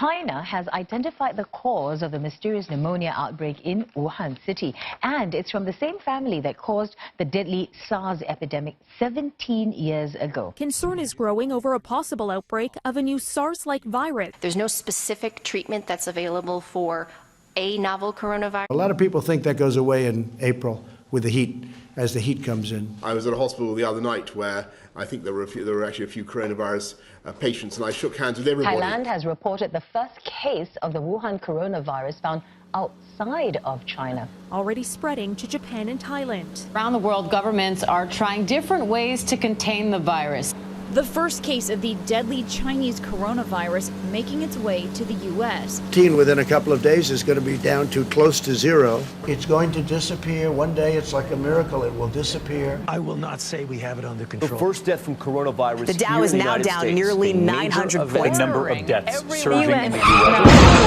China has identified the cause of the mysterious pneumonia outbreak in Wuhan city, and it's from the same family that caused the deadly SARS epidemic 17 years ago. Concern is growing over a possible outbreak of a new SARS-like virus. There's no specific treatment that's available for a novel coronavirus. A lot of people think that goes away in April with the heat, as the heat comes in. I was at a hospital the other night where I think there were actually a few coronavirus patients, and I shook hands with everybody. Thailand has reported the first case of the Wuhan coronavirus found outside of China. Already spreading to Japan and Thailand. Around the world, governments are trying different ways to contain the virus. The first case of the deadly Chinese coronavirus making its way to the U.S. Within a couple of days is going to be down to close to zero. It's going to disappear. One day it's like a miracle. It will disappear. I will not say we have it under control. The first death from coronavirus. The Dow is now down nearly 900 points. The number of deaths surging in the U.S.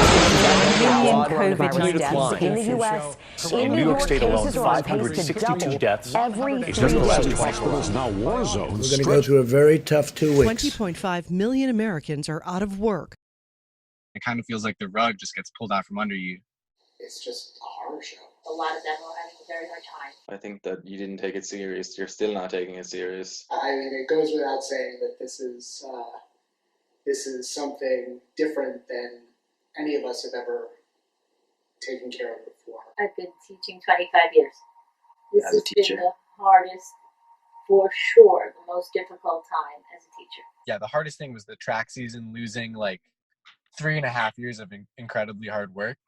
In the U.S. In New York State alone, 562 deaths. It's just the last 20 hospitals now war zones. We're going to go through a very tough 2 weeks. 20.5 million Americans are out of work. It kind of feels like the rug just gets pulled out from under you. It's just a horror show. A lot of them are having a very hard time. I think that you didn't take it serious. You're still not taking it serious. I mean, it goes without saying that this is something different than any of us have ever taken care of before. I've been teaching 25 years. This As a has teacher. been the hardest, for sure, the most difficult time as a teacher. Yeah, the hardest thing was the track season, losing like 3.5 years of incredibly hard work.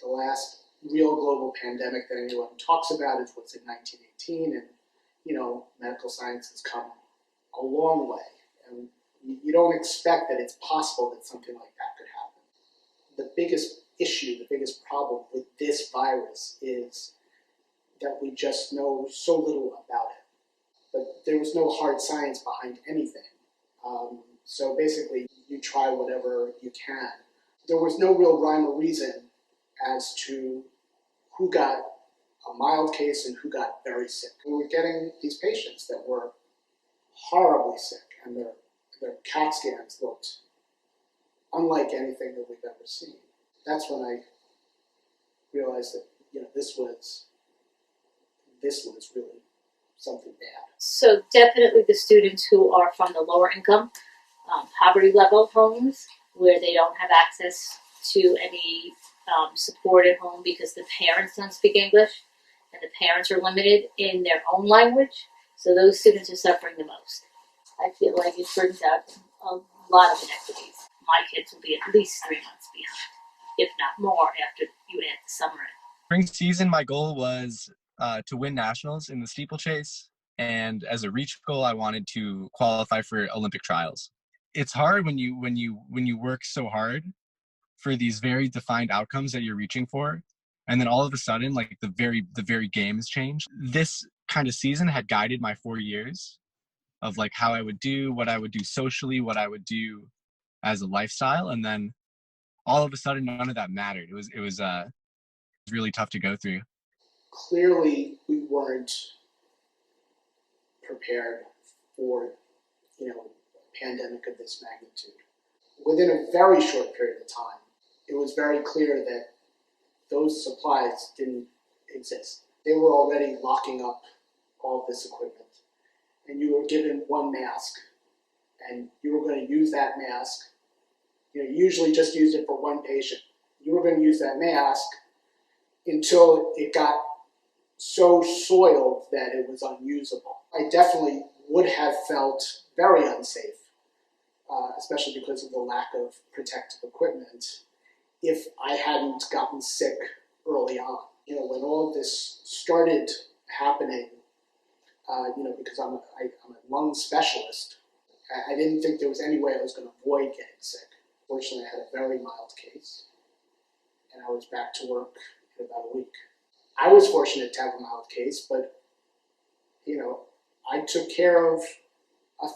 The last real global pandemic that anyone talks about is what's in 1918, and medical science has come a long way, and you don't expect that it's possible that something like that could happen. The biggest issue, the biggest problem with this virus is that we just know so little about it. But there was no hard science behind anything. So basically, you try whatever you can. There was no real rhyme or reason as to who got a mild case and who got very sick. We were getting these patients that were horribly sick, and their CAT scans looked unlike anything that we've ever seen. That's when I realized that this was really something bad. So definitely the students who are from the lower income, poverty level homes, where they don't have access to any support at home because the parents don't speak English and the parents are limited in their own language. So those students are suffering the most. I feel like it brings out a lot of inequities. My kids will be at least 3 months behind, if not more, after you add the summer in. Spring season, my goal was to win nationals in the steeplechase, and as a reach goal, I wanted to qualify for Olympic trials. It's hard when you work so hard for these very defined outcomes that you're reaching for, and then all of a sudden, like the very games change. This kind of season had guided my 4 years of like how I would do, what I would do socially, what I would do as a lifestyle, and then all of a sudden, none of that mattered. It was really tough to go through. Clearly, we weren't prepared for a pandemic of this magnitude. Within a very short period of time, it was very clear that those supplies didn't exist. They were already locking up all of this equipment, and you were given one mask, and you were going to use that mask. You usually just used it for one patient. You were going to use that mask until it got so soiled that it was unusable. I definitely would have felt very unsafe, especially because of the lack of protective equipment, if I hadn't gotten sick early on. When all of this started happening, because I'm a lung specialist, I didn't think there was any way I was going to avoid getting sick. Fortunately, I had a very mild case, and I was back to work in about a week. I was fortunate to have a mild case, but I took care of a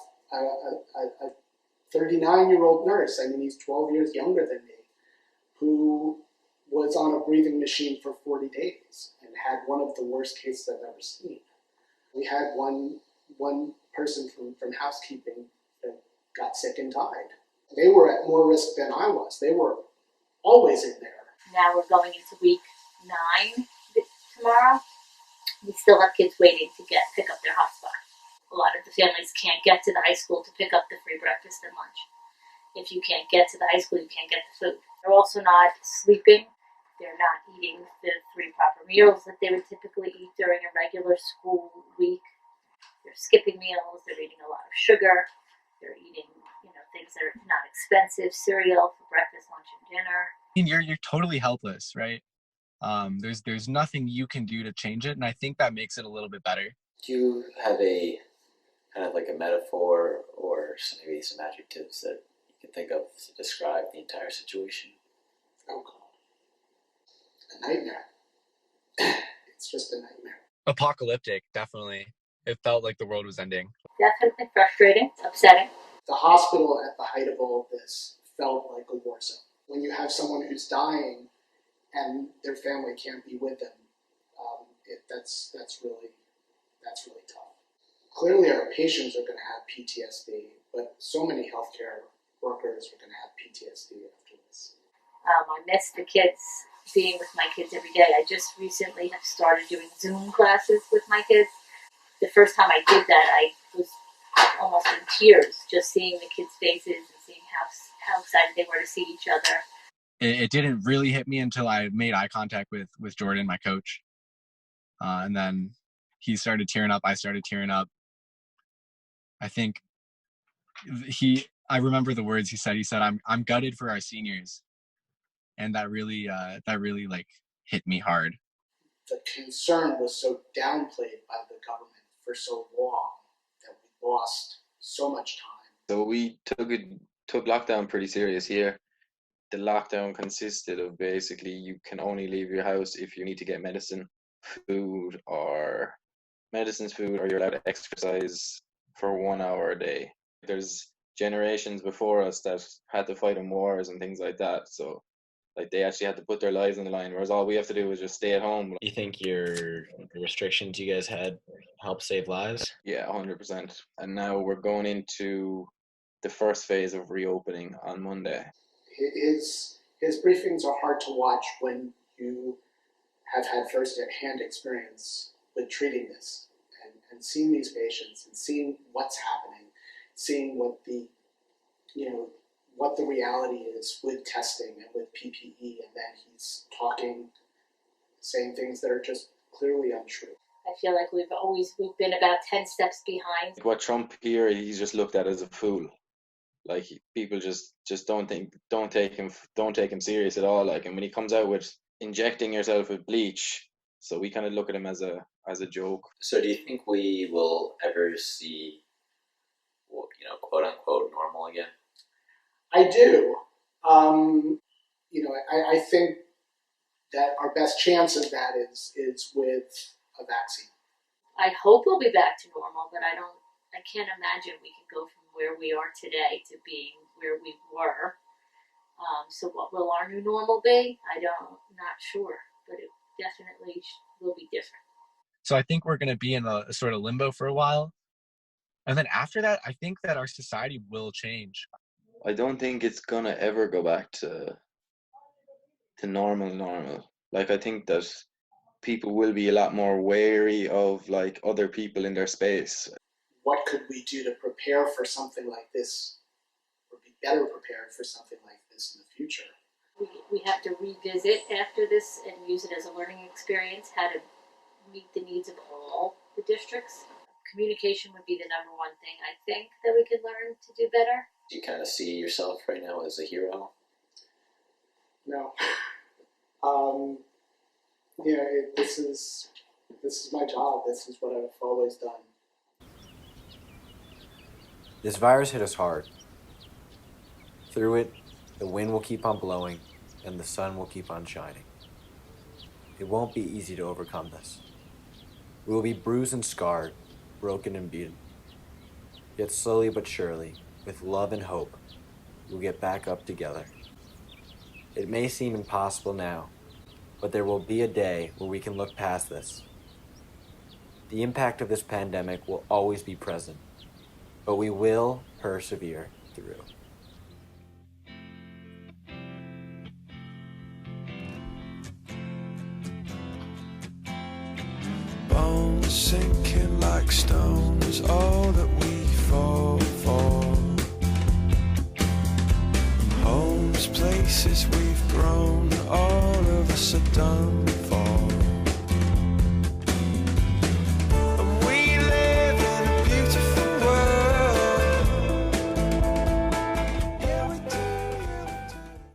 39-year-old nurse. I mean, he's 12 years younger than me, who was on a breathing machine for 40 days and had one of the worst cases I've ever seen. We had one person from housekeeping that got sick and died. They were at more risk than I was. They were always in there. Now we're going into week 9 tomorrow. We still have kids waiting to pick up their hotspot. A lot of the families can't get to the high school to pick up the free breakfast and lunch. If you can't get to the high school, you can't get the food. They're also not sleeping. They're not eating the 3 proper meals that they would typically eat during a regular school week. They're skipping meals. They're eating a lot of sugar. They're eating, things that are not expensive, cereal for breakfast, lunch, and dinner. I mean, you're totally helpless, right? There's nothing you can do to change it, and I think that makes it a little bit better. Do you have a kind of like a metaphor or maybe some adjectives that you can think of to describe the entire situation? Oh God, a nightmare. It's just a nightmare. Apocalyptic, definitely. It felt like the world was ending. Definitely frustrating, upsetting. The hospital at the height of all of this felt like a war zone. When you have someone who's dying and their family can't be with them, that's really tough. Clearly, our patients are going to have PTSD, but so many healthcare workers are going to have PTSD after this. I miss the kids, being with my kids every day. I just recently have started doing Zoom classes with my kids. The first time I did that, I was almost in tears, just seeing the kids' faces and seeing how excited they were to see each other. It didn't really hit me until I made eye contact with Jordan, my coach. And then he started tearing up. I started tearing up. I think I remember the words he said. He said, I'm gutted for our seniors. And that really like hit me hard. The concern was so downplayed by the government for so long that we lost so much time. So we took lockdown pretty serious here. The lockdown consisted of basically you can only leave your house if you need to get food, or you're allowed to exercise for 1 hour a day. There's generations before us that had to fight in wars and things like that. So like they actually had to put their lives on the line, whereas all we have to do is just stay at home. You think the restrictions you guys had helped save lives? Yeah, 100%. And now we're going into the first phase of reopening on Monday. His briefings are hard to watch when you have had first-hand experience with treating this and seeing these patients and seeing what's happening, seeing what the reality is with testing and with PPE, and then he's saying things that are just clearly untrue. I feel like we've been about 10 steps behind. What Trump here, he's just looked at as a fool. Like people just don't take him serious at all. Like, and when he comes out with injecting yourself with bleach, so we kind of look at him as a joke. So do you think we will ever see, quote unquote, normal again? I do. I think that our best chance of that is with a vaccine. I hope we'll be back to normal, but I can't imagine we can go from where we are today to being where we were. So what will our new normal be? Not sure, but it definitely will be different. So I think we're going to be in a sort of limbo for a while. And then after that, I think that our society will change. I don't think it's going to ever go back to normal. Like, I think that people will be a lot more wary of like other people in their space. What could we do to prepare for something like this, or be better prepared for something like this in the future? We have to revisit after this and use it as a learning experience, how to meet the needs of all the districts. Communication would be the number one thing I think that we could learn to do better. Do you kind of see yourself right now as a hero? No. This is my job. This is what I've always done. This virus hit us hard. Through it, the wind will keep on blowing and the sun will keep on shining. It won't be easy to overcome this. We will be bruised and scarred, broken and beaten. Yet slowly but surely, with love and hope, we'll get back up together. It may seem impossible now, but there will be a day where we can look past this. The impact of this pandemic will always be present, but we will persevere through. like stone is all that we fall for. Homes, places we've grown, all of us are done